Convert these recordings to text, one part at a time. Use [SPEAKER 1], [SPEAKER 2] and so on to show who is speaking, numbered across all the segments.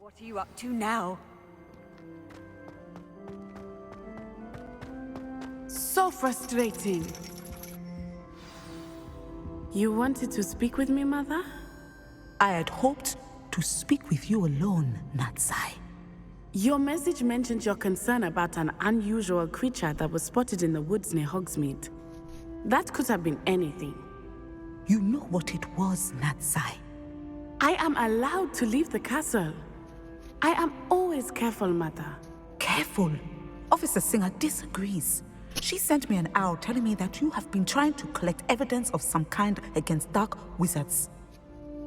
[SPEAKER 1] What are you up to now?
[SPEAKER 2] So frustrating. You wanted to speak with me, Mother?
[SPEAKER 3] I had hoped to speak with you alone, Natsai.
[SPEAKER 2] Your message mentioned your concern about an unusual creature that was spotted in the woods near Hogsmeade. That could have been anything.
[SPEAKER 3] You know what it was, Natsai.
[SPEAKER 2] I am allowed to leave the castle. I am always careful, Mother.
[SPEAKER 3] Careful. Officer Singer disagrees. She sent me an owl telling me that you have been trying to collect evidence of some kind against dark wizards.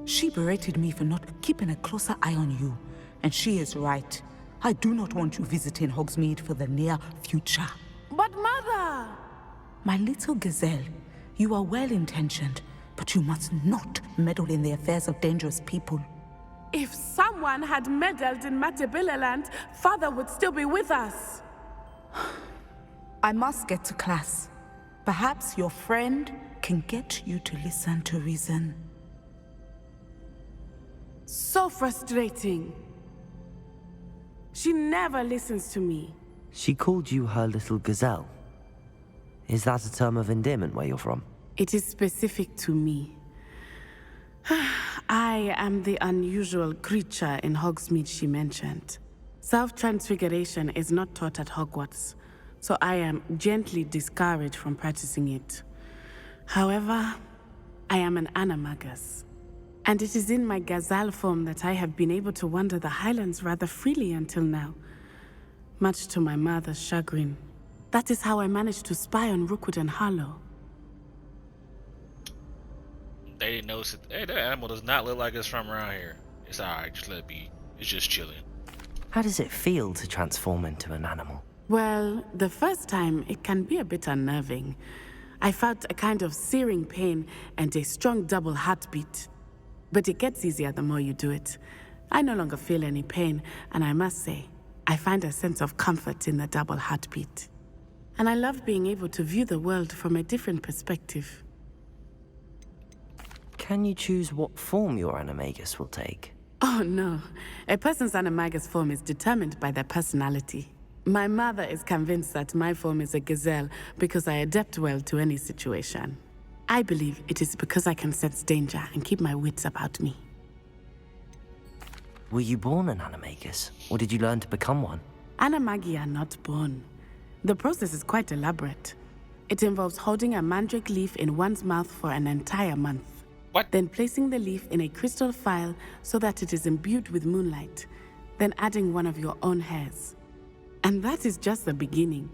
[SPEAKER 3] She berated me for not keeping a closer eye on you, and she is right. I do not want you visiting Hogsmeade for the near future.
[SPEAKER 2] But Mother!
[SPEAKER 3] My little gazelle, you are well-intentioned, but you must not meddle in the affairs of dangerous people.
[SPEAKER 2] If someone had meddled in Matabeleland, Father would still be with us.
[SPEAKER 3] I must get to class. Perhaps your friend can get you to listen to reason.
[SPEAKER 2] So frustrating. She never listens to me.
[SPEAKER 4] She called you her little gazelle. Is that a term of endearment where you're from?
[SPEAKER 2] It is specific to me. I am the unusual creature in Hogsmeade she mentioned. Self-transfiguration is not taught at Hogwarts, so I am gently discouraged from practicing it. However, I am an animagus, and it is in my gazelle form that I have been able to wander the Highlands rather freely until now, much to my mother's chagrin. That is how I managed to spy on Rookwood and Harlow.
[SPEAKER 5] They didn't notice it. Hey, that animal does not look like it's from around here. It's alright, just let it be. It's just chilling.
[SPEAKER 4] How does it feel to transform into an animal?
[SPEAKER 2] Well, the first time, it can be a bit unnerving. I felt a kind of searing pain and a strong double heartbeat. But it gets easier the more you do it. I no longer feel any pain, and I must say, I find a sense of comfort in the double heartbeat. And I love being able to view the world from a different perspective.
[SPEAKER 4] Can you choose what form your animagus will take?
[SPEAKER 2] Oh no, a person's animagus form is determined by their personality. My mother is convinced that my form is a gazelle because I adapt well to any situation. I believe it is because I can sense danger and keep my wits about me.
[SPEAKER 4] Were you born an animagus, or did you learn to become one?
[SPEAKER 2] Animagi are not born. The process is quite elaborate. It involves holding a mandrake leaf in one's mouth for an entire month.
[SPEAKER 5] What?
[SPEAKER 2] Then placing the leaf in a crystal phial so that it is imbued with moonlight. Then adding one of your own hairs. And that is just the beginning.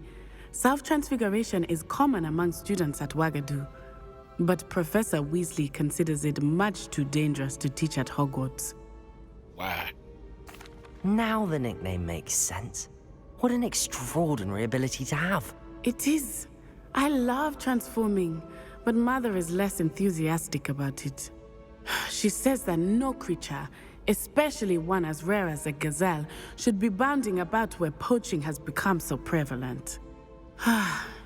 [SPEAKER 2] Self-transfiguration is common among students at Wagadu. But Professor Weasley considers it much too dangerous to teach at Hogwarts.
[SPEAKER 5] Why?
[SPEAKER 4] Now the nickname makes sense. What an extraordinary ability to have.
[SPEAKER 2] It is. I love transforming, but Mother is less enthusiastic about it. She says that no creature, especially one as rare as a gazelle, should be bounding about where poaching has become so prevalent.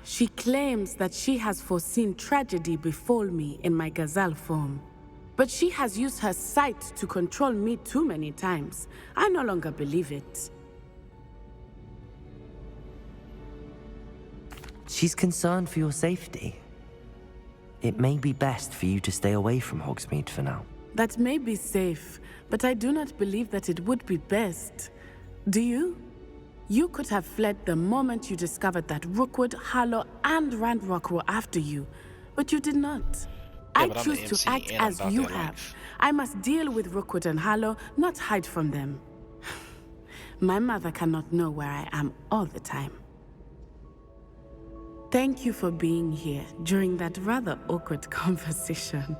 [SPEAKER 2] She claims that she has foreseen tragedy befall me in my gazelle form. But she has used her sight to control me too many times. I no longer believe it.
[SPEAKER 4] She's concerned for your safety. It may be best for you to stay away from Hogsmeade for now.
[SPEAKER 2] That may be safe, but I do not believe that it would be best. Do you? You could have fled the moment you discovered that Rookwood, Harlow, and Ranrock were after you, but you did not. I
[SPEAKER 5] but I'm
[SPEAKER 2] choose
[SPEAKER 5] the
[SPEAKER 2] to
[SPEAKER 5] MC
[SPEAKER 2] act
[SPEAKER 5] and I'm
[SPEAKER 2] as
[SPEAKER 5] about
[SPEAKER 2] you
[SPEAKER 5] their
[SPEAKER 2] have.
[SPEAKER 5] life.
[SPEAKER 2] I must deal with Rookwood and Harlow, not hide from them. My mother cannot know where I am all the time. Thank you for being here during that rather awkward conversation.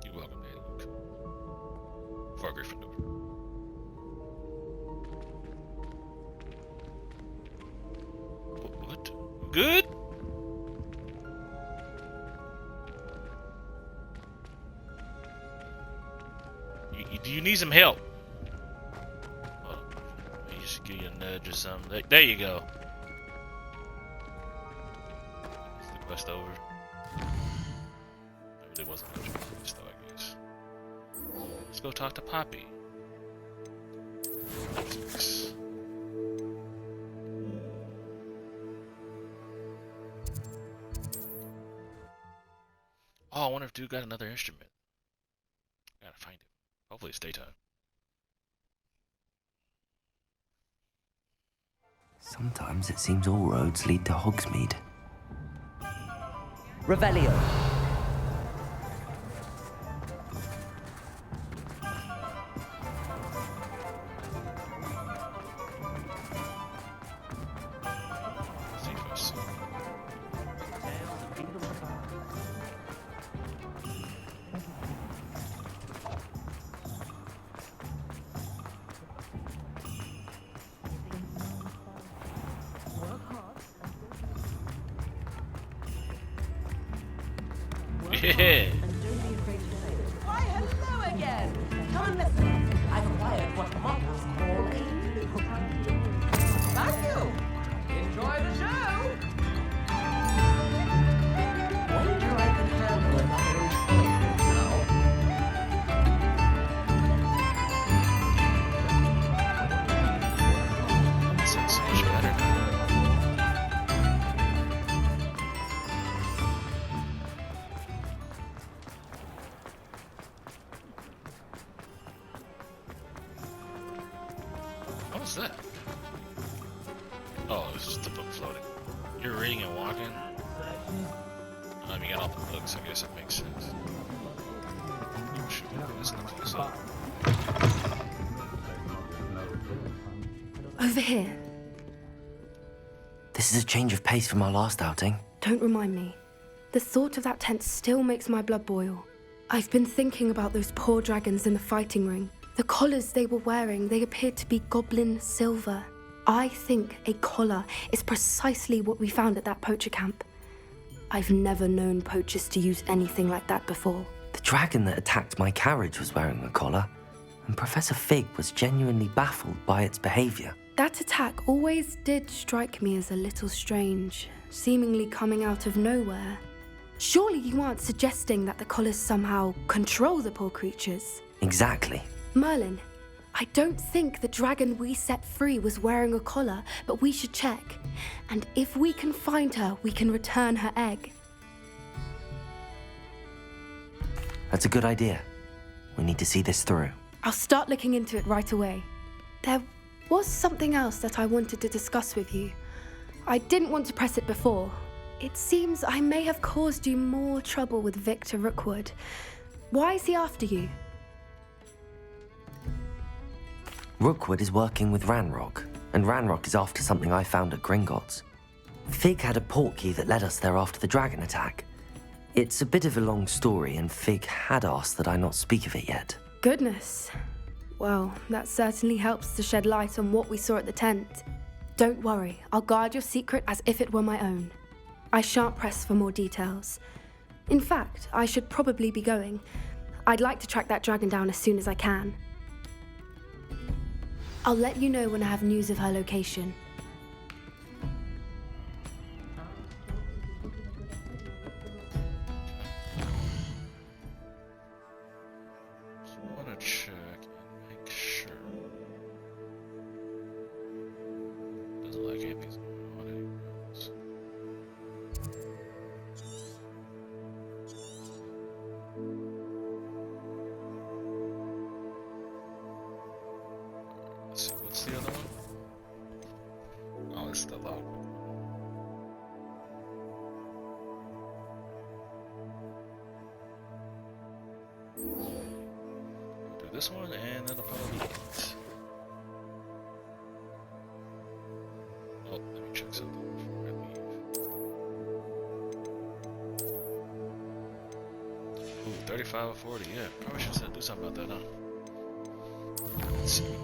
[SPEAKER 5] You're welcome, Daddy. For Gryffindor. What? Good? Do you need some help? Well, you just give you a nudge or something. There you go. Is the quest over? There wasn't much of a quest, though, I guess. Let's go talk to Poppy. Oh, I wonder if dude got another instrument. Gotta find it. Hopefully it's daytime.
[SPEAKER 4] Sometimes it seems all roads lead to Hogsmeade.
[SPEAKER 1] Revelio.
[SPEAKER 5] See if I see. Yeah.
[SPEAKER 1] Why, hello again. Come and listen. I've acquired what models call a Thank you. Enjoy the show. Wonder I can handle another instrument now.
[SPEAKER 5] That sounds so much better now. What was that? Oh, it's just the book floating. You're reading and walking? You got all the books, I guess it makes sense. Oh, shoot, that's not close up.
[SPEAKER 6] Over here.
[SPEAKER 4] This is a change of pace from our last outing.
[SPEAKER 6] Don't remind me. The thought of that tent still makes my blood boil. I've been thinking about those poor dragons in the fighting ring. The collars they were wearing, they appeared to be goblin silver. I think a collar is precisely what we found at that poacher camp. I've never known poachers to use anything like that before.
[SPEAKER 4] The dragon that attacked my carriage was wearing a collar, and Professor Fig was genuinely baffled by its behavior.
[SPEAKER 6] That attack always did strike me as a little strange, seemingly coming out of nowhere. Surely you aren't suggesting that the collars somehow control the poor creatures?
[SPEAKER 4] Exactly.
[SPEAKER 6] Merlin, I don't think the dragon we set free was wearing a collar, but we should check. And if we can find her, we can return her egg.
[SPEAKER 4] That's a good idea. We need to see this through.
[SPEAKER 6] I'll start looking into it right away. There was something else that I wanted to discuss with you. I didn't want to press it before. It seems I may have caused you more trouble with Victor Rookwood. Why is he after you?
[SPEAKER 4] Rookwood is working with Ranrock, and Ranrock is after something I found at Gringotts. Fig had a portkey that led us there after the dragon attack. It's a bit of a long story, and Fig had asked that I not speak of it yet.
[SPEAKER 6] Goodness. Well, that certainly helps to shed light on what we saw at the tent. Don't worry, I'll guard your secret as if it were my own. I shan't press for more details. In fact, I should probably be going. I'd like to track that dragon down as soon as I can. I'll let you know when I have news of her location.
[SPEAKER 5] So I want to check and make sure. Doesn't look like anything's going on anywhere else. Let's see, what's the other one? Oh, it's the log. Do this one and then I'll probably it. Oh, let me check something before I leave. Ooh, 35 or 40, yeah. Probably should do something about that, huh? Let's see.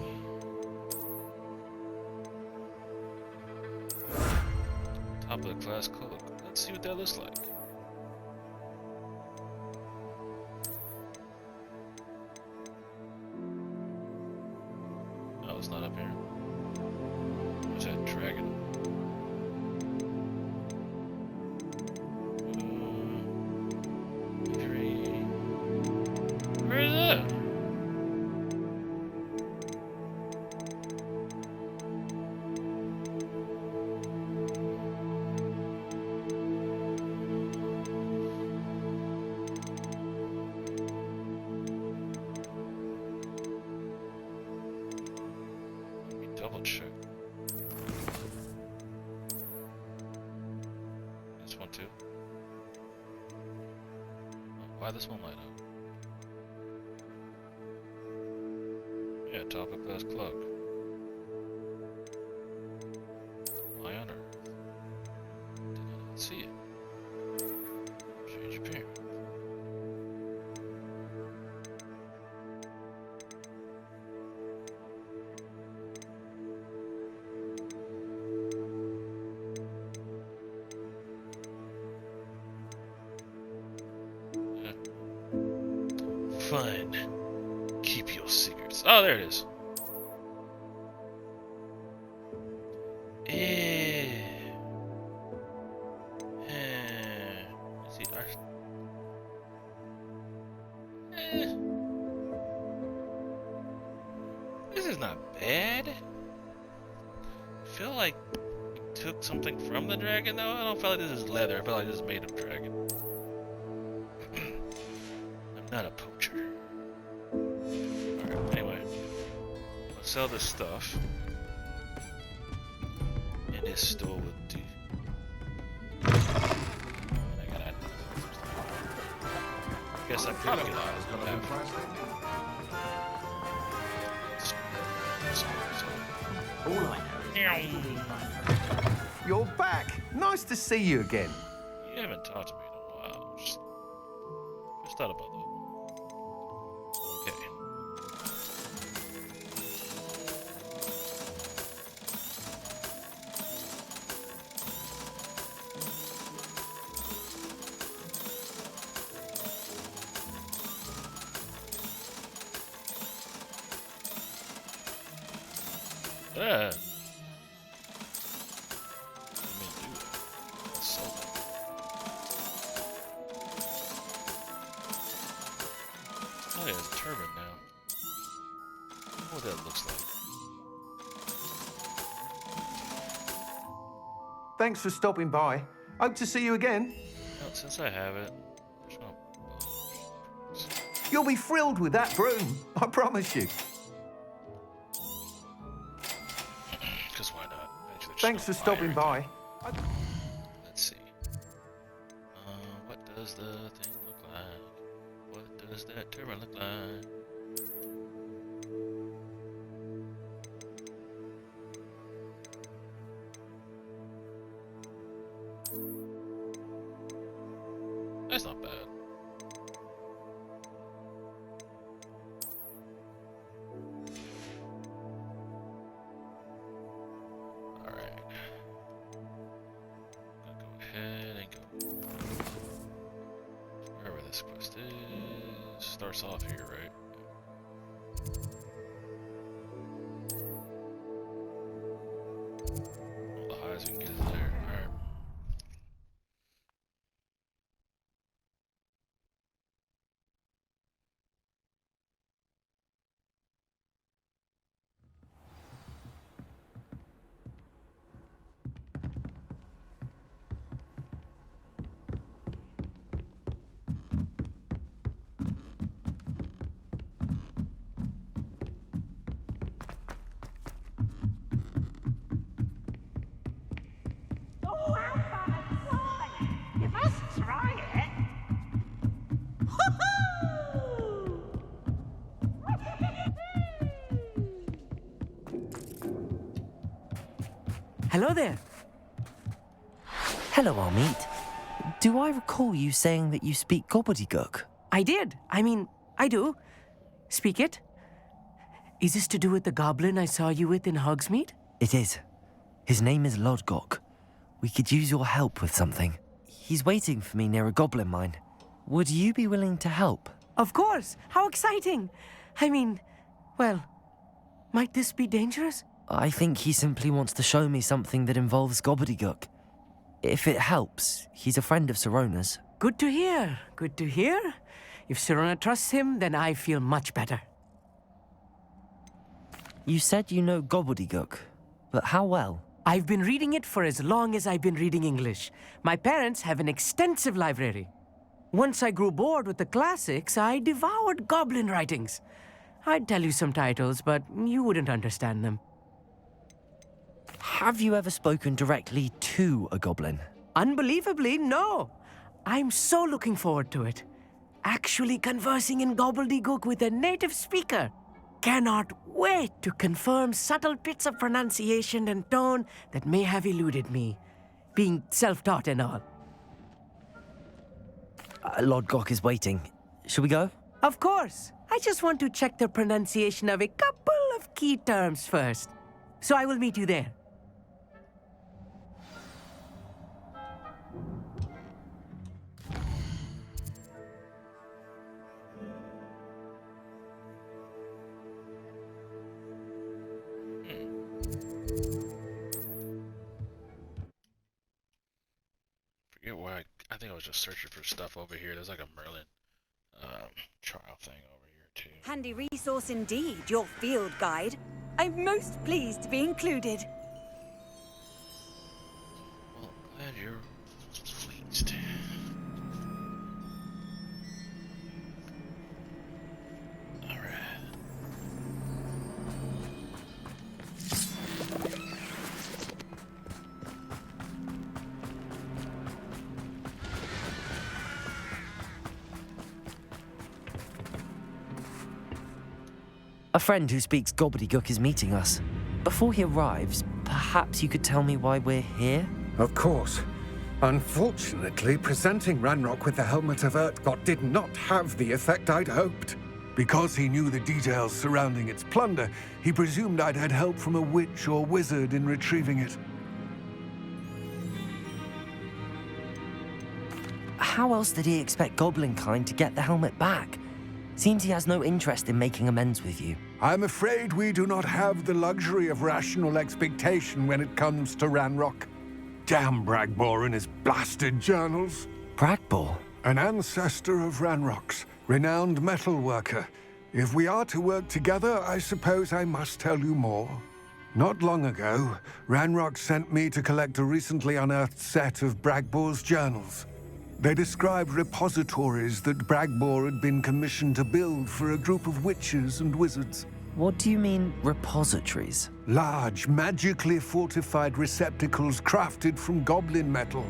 [SPEAKER 5] Top of the class cloak. Let's see what that looks like. Oh, it's not up here. What's that dragon? Where is that? why this one light up? Yeah, topic class cloak. Why on earth did I not see it? Change appearance. Fine. Keep your secrets. Oh, there it is. Let's see. This is not bad. I feel like we took something from the dragon, though. I don't feel like this is leather. I feel like this is made of dragon. I'm not a poacher. Alright, anyway. I'll sell this stuff. And this store would do. I gotta add some stuff. I guess I could get
[SPEAKER 7] All I know. You're back. Nice to see you again.
[SPEAKER 5] You haven't talked to me in a while. Just thought about that. Okay. Yeah. Oh, yeah, it's a turban now. I wonder what that looks like.
[SPEAKER 7] Thanks for stopping by. Hope to see you again.
[SPEAKER 5] Well, since I have it,
[SPEAKER 7] You'll be thrilled with that broom. I promise you.
[SPEAKER 5] because why not? Eventually,
[SPEAKER 7] Thanks for
[SPEAKER 5] just gonna
[SPEAKER 7] stopping
[SPEAKER 5] buy
[SPEAKER 7] by.
[SPEAKER 5] everything. Let's see. What does the thing look like? What does that turban look like? That's not bad. Alright. I'll go ahead and go wherever this quest is. Starts off here, right? All the highs we can get is there. Alright.
[SPEAKER 1] You must try it.
[SPEAKER 8] Hello there.
[SPEAKER 4] Hello, Armeet. Do I recall you saying that you speak gobbledygook?
[SPEAKER 8] I did. I mean, I do. Speak it. Is this to do with the goblin I saw you with in Hogsmeade?
[SPEAKER 4] It is. His name is Lodgok. We could use your help with something. He's waiting for me near a goblin mine. Would you be willing to help?
[SPEAKER 8] Of course. How exciting. I mean, well, might this be dangerous?
[SPEAKER 4] I think he simply wants to show me something that involves gobbledygook. If it helps, he's a friend of Sirona's.
[SPEAKER 8] Good to hear. Good to hear. If Sirona trusts him, then I feel much better.
[SPEAKER 4] You said you know gobbledygook, but how well?
[SPEAKER 8] I've been reading it for as long as I've been reading English. My parents have an extensive library. Once I grew bored with the classics, I devoured goblin writings. I'd tell you some titles, but you wouldn't understand them.
[SPEAKER 4] Have you ever spoken directly to a goblin?
[SPEAKER 8] Unbelievably, no. I'm so looking forward to it. actually conversing in gobbledygook with a native speaker. Cannot wait to confirm subtle bits of pronunciation and tone that may have eluded me, being self-taught and all.
[SPEAKER 4] Lord Gok is waiting. Shall we go?
[SPEAKER 8] Of course. I just want to check the pronunciation of a couple of key terms first. So I will meet you there.
[SPEAKER 5] Forget why. I think I was just searching for stuff over here. There's like a Merlin trial thing over here too.
[SPEAKER 9] Handy resource indeed, your field guide. I'm most pleased to be included.
[SPEAKER 5] Well, glad you're pleased. All right.
[SPEAKER 4] A friend who speaks gobbledygook is meeting us. Before he arrives, perhaps you could tell me why we're here?
[SPEAKER 10] Of course. Unfortunately, presenting Ranrock with the Helmet of Urtkot did not have the effect I'd hoped. Because he knew the details surrounding its plunder, he presumed I'd had help from a witch or wizard in retrieving it.
[SPEAKER 4] How else did he expect Goblinkind to get the helmet back? Seems he has no interest in making amends with you.
[SPEAKER 10] I'm afraid we do not have the luxury of rational expectation when it comes to Ranrock. Damn Bragbor and his blasted journals.
[SPEAKER 4] Bragbor?
[SPEAKER 10] An ancestor of Ranrock's, renowned metal worker. If we are to work together, I suppose I must tell you more. Not long ago, Ranrock sent me to collect a recently unearthed set of Bragbor's journals. They described repositories that Bragbor had been commissioned to build for a group of witches and wizards.
[SPEAKER 4] What do you mean, repositories?
[SPEAKER 10] Large, magically fortified receptacles crafted from goblin metal.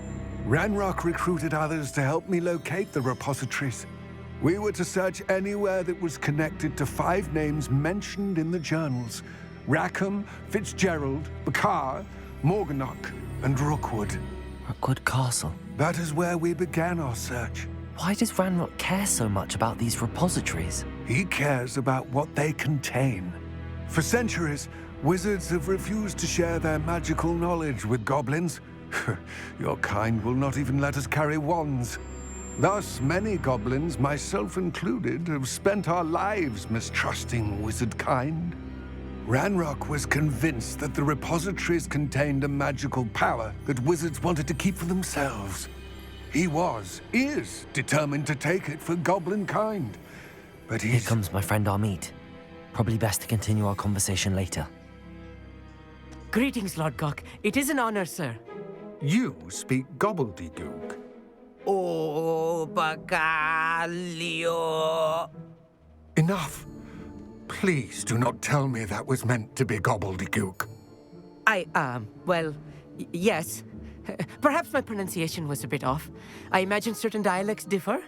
[SPEAKER 10] Ranrock recruited others to help me locate the repositories. We were to search anywhere that was connected to 5 names mentioned in the journals: Rackham, Fitzgerald, Bakar, Morganach, and Rookwood.
[SPEAKER 4] Rookwood Castle.
[SPEAKER 10] That is where we began our search.
[SPEAKER 4] Why does Ranrock care so much about these repositories?
[SPEAKER 10] He cares about what they contain. For centuries, wizards have refused to share their magical knowledge with goblins. Your kind will not even let us carry wands. Thus, many goblins, myself included, have spent our lives mistrusting wizard kind. Ranrock was convinced that the repositories contained a magical power that wizards wanted to keep for themselves. He is determined to take it for goblin kind. But
[SPEAKER 4] Here comes my friend Amit. Probably best to continue our conversation later.
[SPEAKER 8] Greetings, Lord Gok. It is an honor, sir.
[SPEAKER 10] You speak gobbledygook.
[SPEAKER 3] Oh, Bagalio.
[SPEAKER 10] Enough. Please do not tell me that was meant to be gobbledygook.
[SPEAKER 8] Yes. Perhaps my pronunciation was a bit off. I imagine certain dialects differ.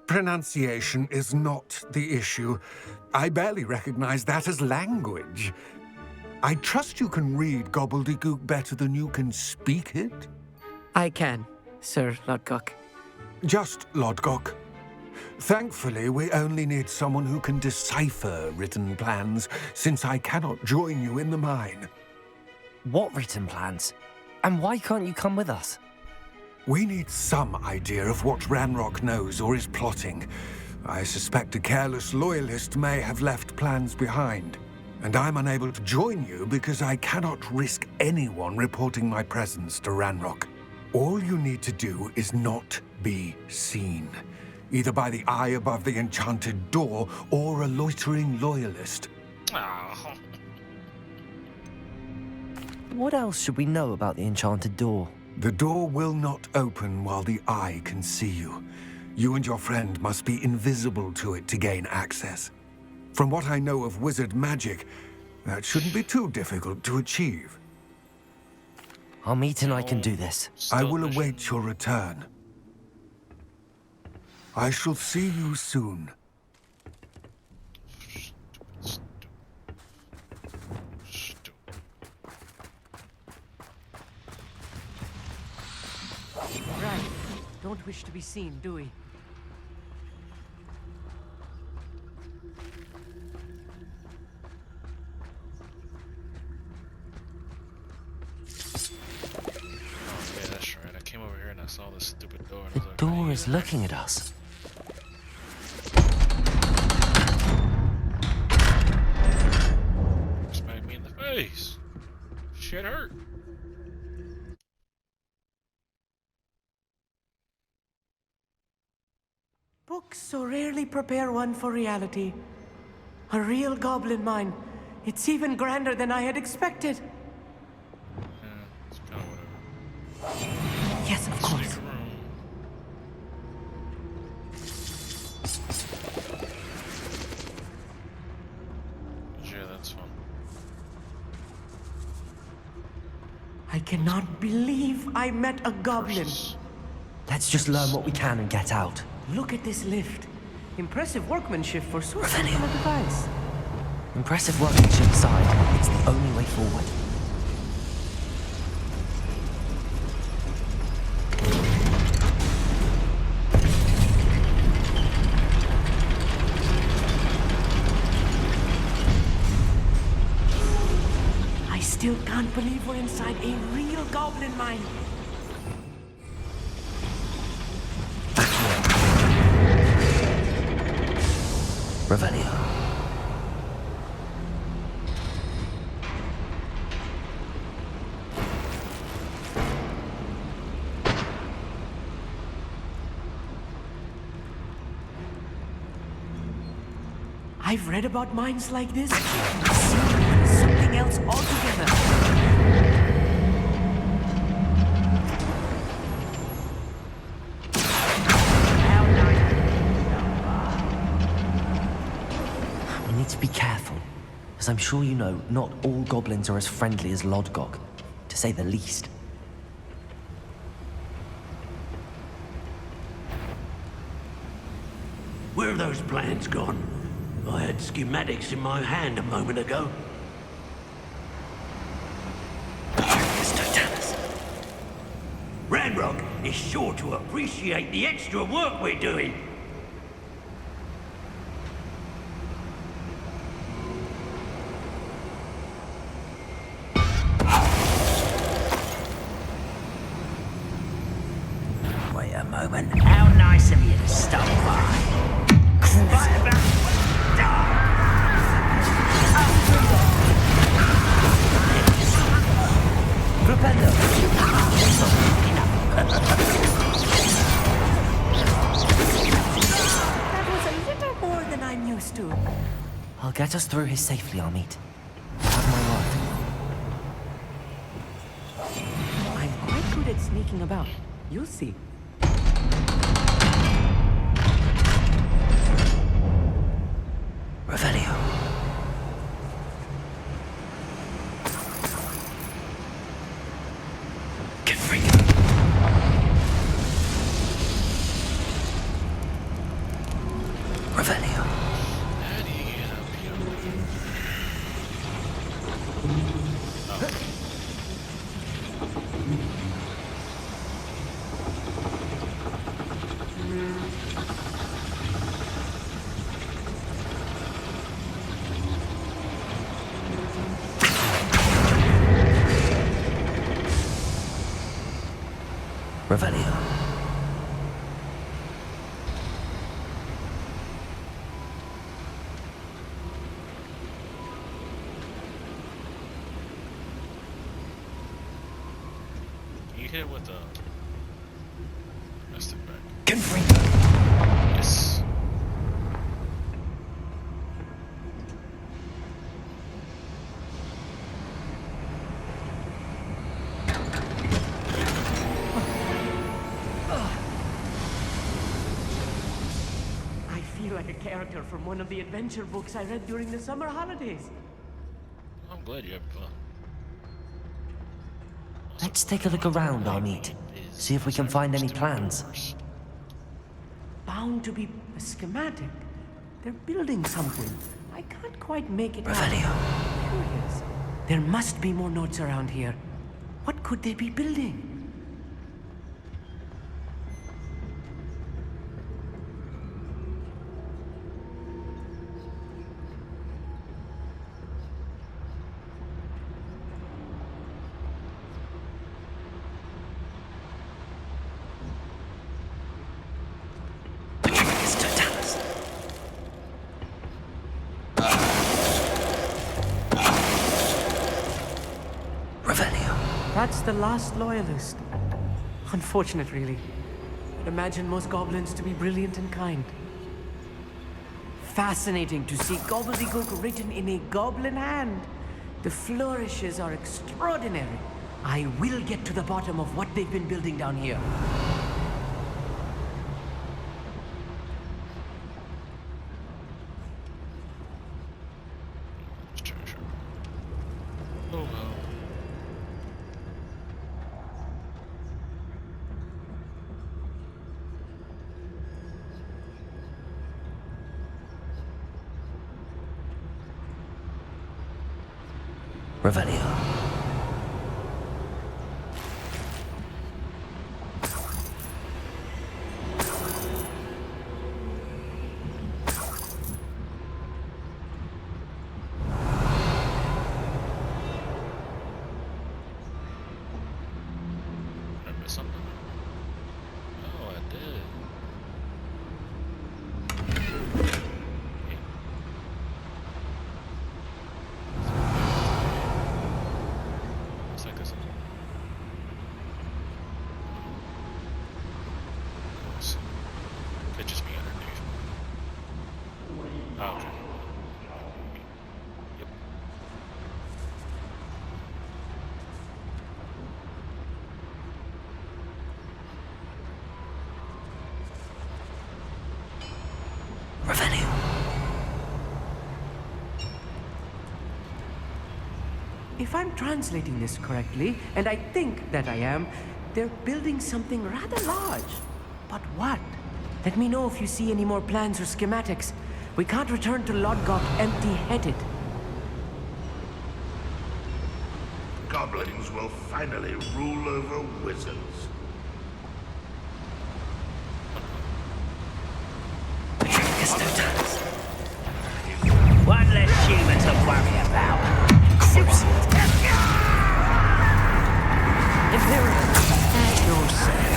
[SPEAKER 10] Pronunciation is not the issue. I barely recognize that as language. I trust you can read gobbledygook better than you can speak it?
[SPEAKER 8] I can, Sir Lord Gok.
[SPEAKER 10] Just Lord Gok. Thankfully, we only need someone who can decipher written plans, since I cannot join you in the mine.
[SPEAKER 4] What written plans? And why can't you come with us?
[SPEAKER 10] We need some idea of what Ranrock knows or is plotting. I suspect a careless loyalist may have left plans behind. And I'm unable to join you because I cannot risk anyone reporting my presence to Ranrock. All you need to do is not be seen, either by the eye above the enchanted door or a loitering loyalist.
[SPEAKER 5] Oh.
[SPEAKER 4] What else should we know about the enchanted door?
[SPEAKER 10] The door will not open while the eye can see you. You and your friend must be invisible to it to gain access. From what I know of wizard magic, that shouldn't be too difficult to achieve.
[SPEAKER 4] Amit and I can do this.
[SPEAKER 10] I will await your return. I shall see you soon.
[SPEAKER 8] Right. Don't wish to be seen, do we?
[SPEAKER 5] Yeah, that's right. I came over here and I saw this stupid door. And I
[SPEAKER 4] The
[SPEAKER 5] was like,
[SPEAKER 4] door
[SPEAKER 5] "Hey,
[SPEAKER 4] is looking at us.
[SPEAKER 5] smack me in the face. Shit hurt.
[SPEAKER 8] Books so rarely prepare one for reality. A real goblin mine. It's even grander than I had expected.
[SPEAKER 5] Yeah, it's kind of whatever.
[SPEAKER 3] Yes, of course.
[SPEAKER 5] Sneak around. Yeah, that's fun.
[SPEAKER 8] I cannot believe I met a goblin.
[SPEAKER 4] Let's just learn what we can and get out.
[SPEAKER 8] Look at this lift. Impressive workmanship for so simple a device.
[SPEAKER 4] Impressive workmanship aside, it's the only way forward.
[SPEAKER 8] I still can't believe we're inside a real goblin mine.
[SPEAKER 4] Revelio.
[SPEAKER 8] I've read about mines like this. Something else altogether.
[SPEAKER 4] We need to be careful. As I'm sure you know, not all goblins are as friendly as Lodgok, to say the least.
[SPEAKER 11] Where are those plans gone? I had schematics in my hand a moment ago. Ranrock is sure to appreciate the extra work we're doing. Wait a moment. How nice of you to stop by. Right about...
[SPEAKER 8] That was a little more than I'm used to.
[SPEAKER 4] I'll get us through here safely, Amit. Have my word.
[SPEAKER 8] I'm quite good at sneaking about. You'll see.
[SPEAKER 4] Revelio. Get free. Revelio.
[SPEAKER 5] How do you get up here?
[SPEAKER 4] Revelio.
[SPEAKER 5] You hit it with the... That's the back.
[SPEAKER 4] Confringo.
[SPEAKER 5] Yes.
[SPEAKER 8] I feel like a character from one of the adventure books I read during the summer holidays.
[SPEAKER 5] I'm glad you have fun.
[SPEAKER 4] Let's take a look around, Amit. See if we can find any plans.
[SPEAKER 8] bound to be a schematic. They're building something. I can't quite make it out. Curious. There must be more notes around here. What could they be building? That's the last loyalist. Unfortunate, really. I'd imagine most goblins to be brilliant and kind. Fascinating to see gobbledygook written in a goblin hand. The flourishes are extraordinary. I will get to the bottom of what they've been building down here.
[SPEAKER 5] Oh well.
[SPEAKER 4] Revelio.
[SPEAKER 5] Did I miss something? Oh, I did. Hey. Looks like this. Could just be underneath. Oh, okay. Yep.
[SPEAKER 4] Revelio.
[SPEAKER 8] If I'm translating this correctly, and I think that I am, they're building something rather large. But what? Let me know if you see any more plans or schematics. We can't return to Lodgok empty-headed.
[SPEAKER 12] Goblins will finally rule over wizards.
[SPEAKER 11] One less human to worry about.
[SPEAKER 8] Imperial, at your service.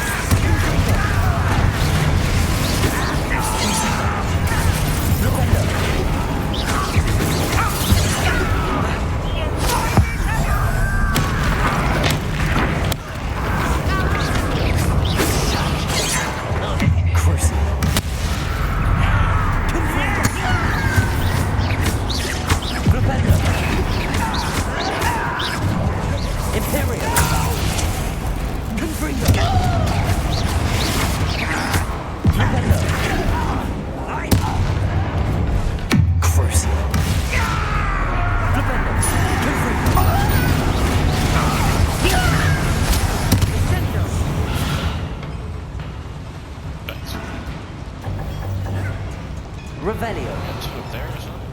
[SPEAKER 8] Revelio.
[SPEAKER 5] Got two up there or something?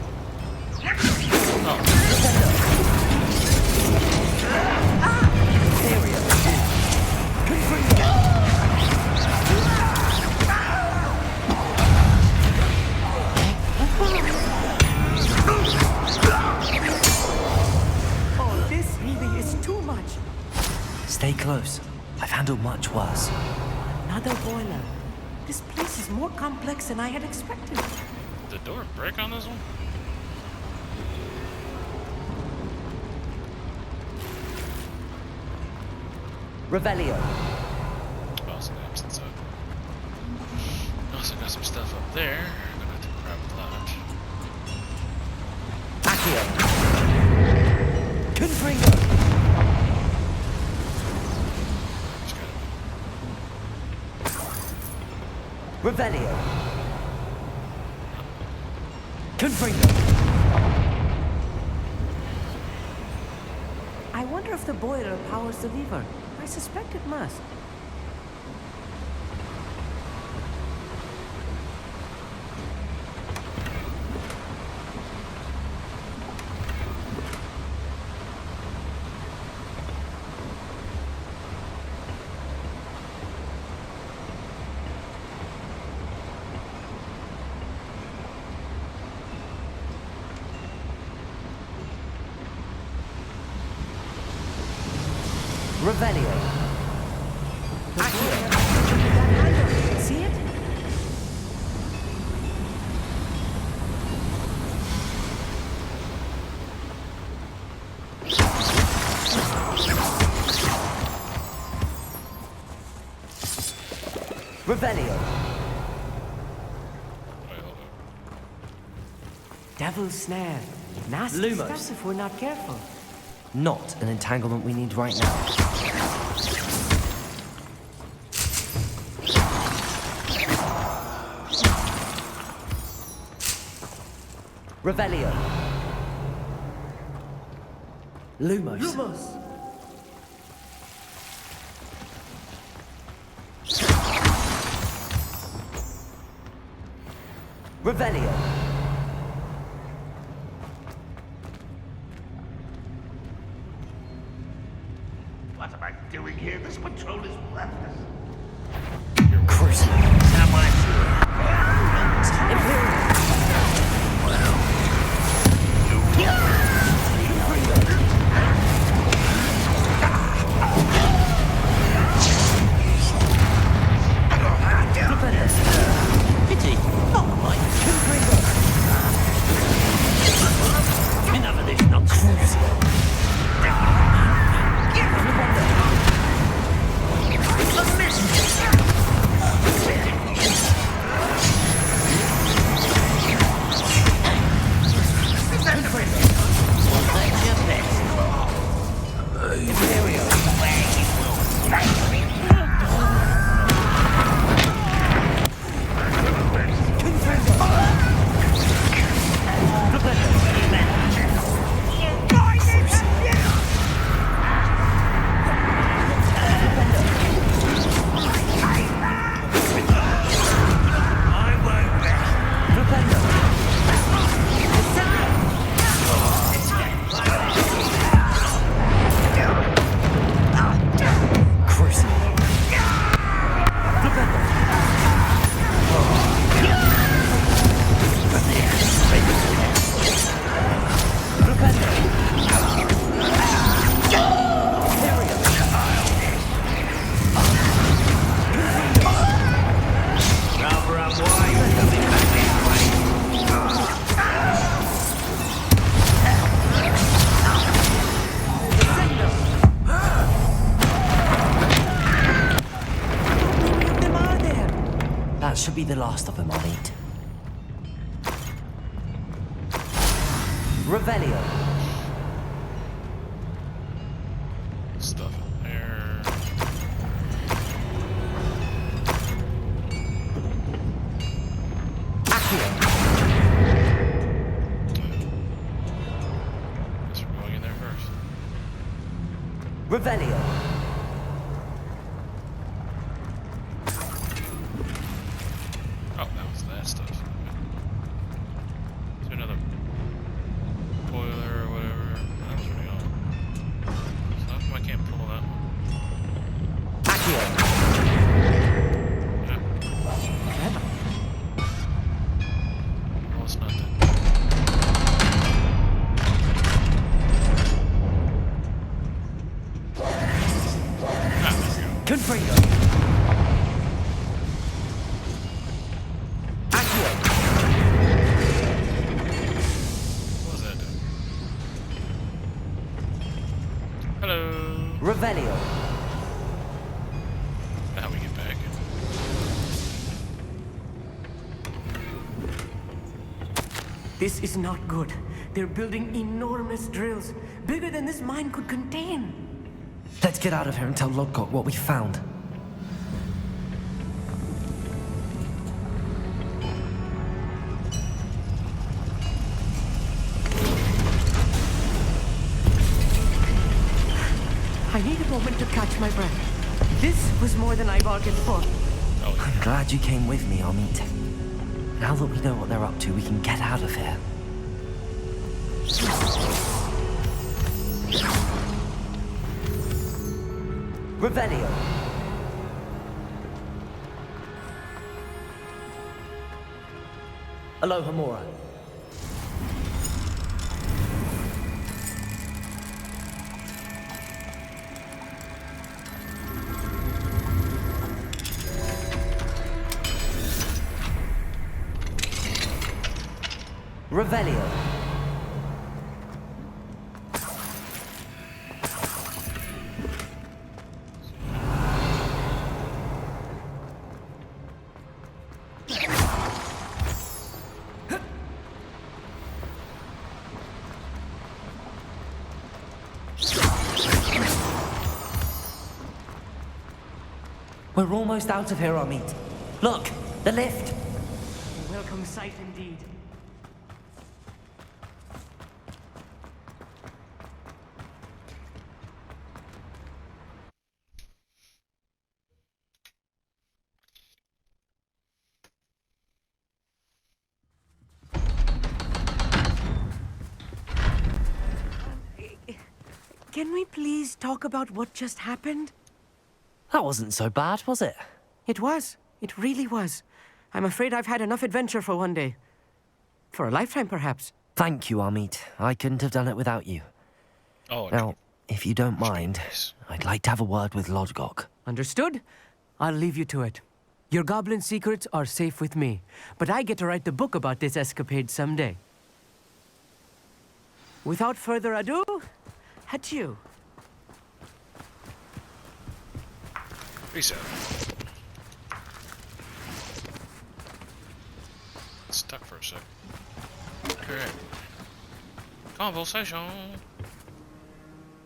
[SPEAKER 5] Oh.
[SPEAKER 8] Oh, this really is too much.
[SPEAKER 4] Stay close. I've handled much worse.
[SPEAKER 8] Another boiler. This place is more complex than I had expected.
[SPEAKER 5] The door break on this one?
[SPEAKER 4] Revelio.
[SPEAKER 5] Oh, so that's inside. Also got some stuff up there. I'm gonna have to grab that.
[SPEAKER 4] Accio. Confringo.
[SPEAKER 5] Just gotta
[SPEAKER 4] Revelio. Confringo.
[SPEAKER 8] I wonder if the boiler powers the lever. I suspect it must.
[SPEAKER 4] Revelio.
[SPEAKER 8] See it?
[SPEAKER 4] Revelio.
[SPEAKER 8] Devil's snare. Nasty
[SPEAKER 4] Lumos.
[SPEAKER 8] stuff if we're not careful.
[SPEAKER 4] Not an entanglement we need right now. Revelio. Lumos.
[SPEAKER 8] Lumos.
[SPEAKER 4] Revelio.
[SPEAKER 12] What am I doing here? This patrol is worthless.
[SPEAKER 4] Crucible.
[SPEAKER 11] Someone pity. Not mine. Enough of this nonsense. The messenger.
[SPEAKER 4] That should be the last of them I'll eat. Revelio.
[SPEAKER 5] Stuff in there. Guess we're going in there first.
[SPEAKER 4] Revelio.
[SPEAKER 5] Oh, that was that stuff. Is there another boiler or whatever? That was really on. So how come I can't pull that one?
[SPEAKER 4] Accio.
[SPEAKER 5] Yeah. Well, it's not that. Ah, there we go.
[SPEAKER 4] Confringo. Accio.
[SPEAKER 5] What was that doing? Hello.
[SPEAKER 4] Revelio.
[SPEAKER 5] How we get back?
[SPEAKER 8] This is not good. They're building enormous drills, bigger than this mine could contain.
[SPEAKER 4] Let's get out of here and tell Lodgok what we found.
[SPEAKER 8] I need a moment to catch my breath. This was more than I bargained for.
[SPEAKER 4] I'm glad you came with me, Amit. Now that we know what they're up to, we can get out of here. Revelio. Aloha Mora. Revelio. We're almost out of here, Amit. Look, the lift.
[SPEAKER 8] A welcome sight indeed. Can we please talk about what just happened?
[SPEAKER 4] That wasn't so bad, was it?
[SPEAKER 8] It was. It really was. I'm afraid I've had enough adventure for one day. For a lifetime, perhaps.
[SPEAKER 4] Thank you, Amit. I couldn't have done it without you.
[SPEAKER 5] Oh,
[SPEAKER 4] Now, if you don't mind, I'd like to have a word with Lodgok.
[SPEAKER 8] Understood? I'll leave you to it. Your goblin secrets are safe with me, but I get to write the book about this escapade someday. Without further ado, adieu.
[SPEAKER 5] Reset. Stuck for a sec. Okay. Conversation.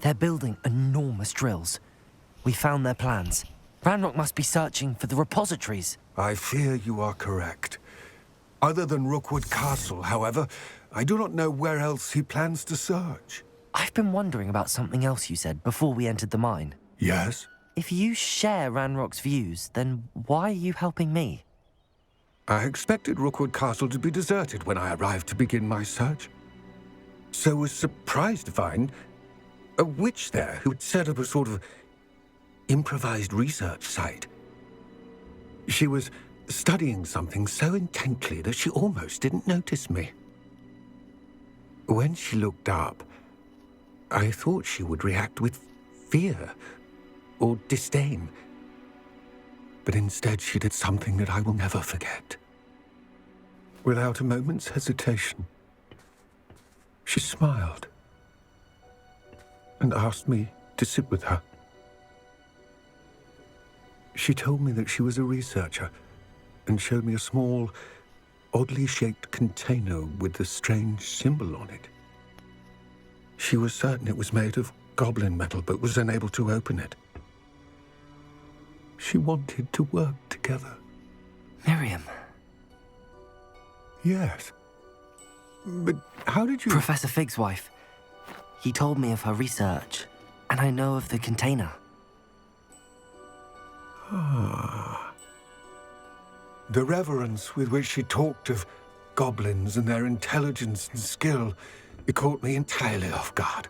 [SPEAKER 4] They're building enormous drills. We found their plans. Ranrock must be searching for the repositories.
[SPEAKER 10] I fear you are correct. Other than Rookwood Castle, however, I do not know where else he plans to search.
[SPEAKER 4] I've been wondering about something else you said before we entered the mine.
[SPEAKER 10] Yes?
[SPEAKER 4] If you share Ranrock's views, then why are you helping me?
[SPEAKER 10] I expected Rookwood Castle to be deserted when I arrived to begin my search. So was surprised to find a witch there who had set up a sort of improvised research site. She was studying something so intently that she almost didn't notice me. When she looked up, I thought she would react with fear or disdain. But instead she did something that I will never forget. Without a moment's hesitation, she smiled and asked me to sit with her. She told me that she was a researcher and showed me a small, oddly shaped container with a strange symbol on it. She was certain it was made of goblin metal, but was unable to open it. She wanted to work together.
[SPEAKER 4] Miriam.
[SPEAKER 10] Yes. But how did you...
[SPEAKER 4] Professor Fig's wife. He told me of her research, and I know of the container.
[SPEAKER 10] Ah. The reverence with which she talked of goblins and their intelligence and skill, it caught me entirely off guard.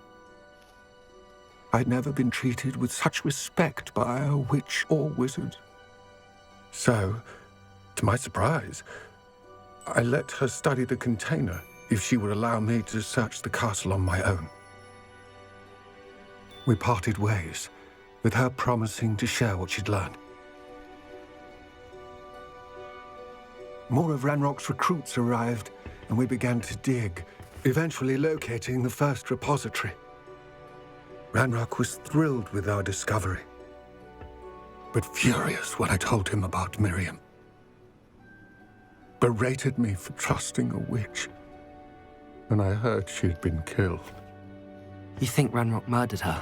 [SPEAKER 10] I'd never been treated with such respect by a witch or wizard. So, to my surprise, I let her study the container if she would allow me to search the castle on my own. We parted ways, with her promising to share what she'd learned. More of Ranrock's recruits arrived, and we began to dig, eventually locating the first repository. Ranrock was thrilled with our discovery, but furious when I told him about Miriam. Berated me for trusting a witch, and I heard she had been killed.
[SPEAKER 4] You think Ranrock murdered her?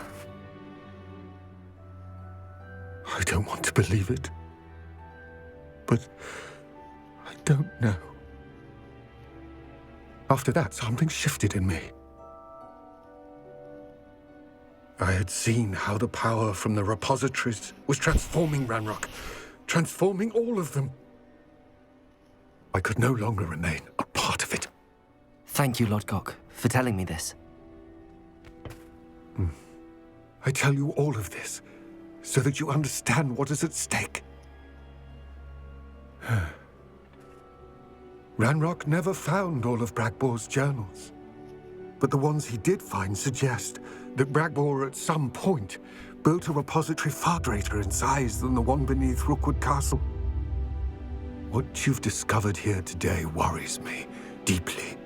[SPEAKER 10] I don't want to believe it, but I don't know. After that, something shifted in me. I had seen how the power from the repositories was transforming Ranrock, transforming all of them. I could no longer remain a part of it.
[SPEAKER 4] Thank you, Lodgok, for telling me this.
[SPEAKER 10] I tell you all of this so that you understand what is at stake. Ranrock never found all of Bragbor's journals, but the ones he did find suggest that Bragbor at some point built a repository far greater in size than the one beneath Rookwood Castle. What you've discovered here today worries me deeply.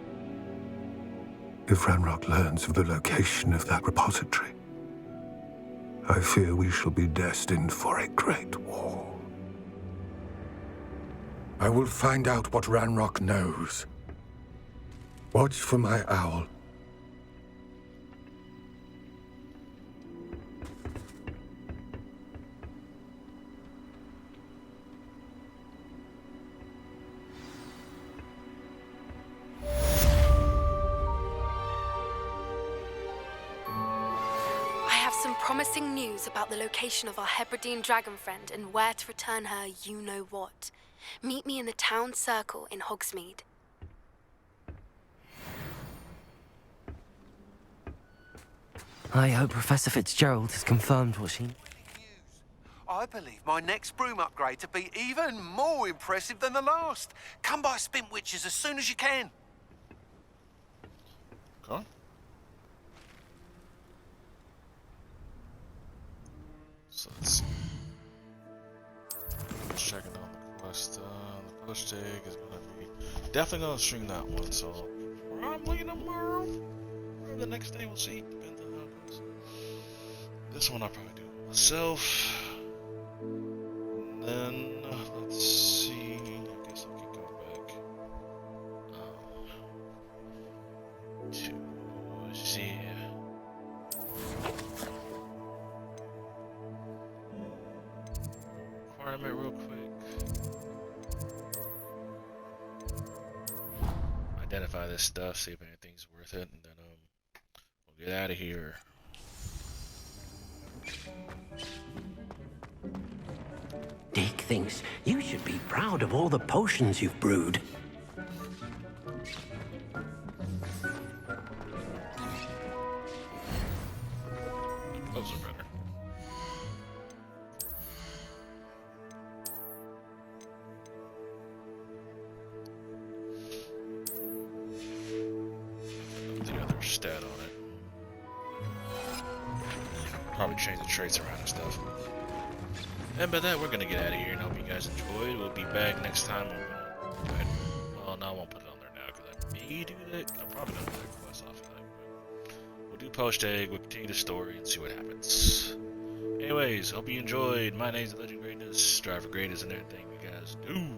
[SPEAKER 10] if Ranrock learns of the location of that repository, I fear we shall be destined for a great war. I will find out what Ranrock knows. Watch for my owl.
[SPEAKER 6] Promising news about the location of our Hebridean dragon friend and where to return her you-know-what. Meet me in the town circle in Hogsmeade.
[SPEAKER 4] I hope Professor Fitzgerald has confirmed what she...
[SPEAKER 7] I believe my next broom upgrade to be even more impressive than the last. Come by Spintwitches as soon as you can.
[SPEAKER 5] Okay. So let's see. Just checking out the quest. The post tag is gonna be definitely gonna stream that one. So probably tomorrow or the next day. We'll see. Depends on how it goes. This one I'll probably do myself. And then let's see. I guess I can go back to see. Real quick. Identify this stuff, see if anything's worth it, and then we'll get out of here.
[SPEAKER 11] Dick thinks you should be proud of all the potions you've brewed.
[SPEAKER 5] Those are better. Stat on it. Probably change the traits around and stuff. And by that, we're gonna get out of here and hope you guys enjoyed. We'll be back next time. Well, no, I won't put it on there now because I may do that. I'm probably gonna do that quest off of that. We'll do post egg. We'll continue the story and see what happens. Anyways, hope you enjoyed. My name's Legend Greatness. Strive for greatness and everything you guys do.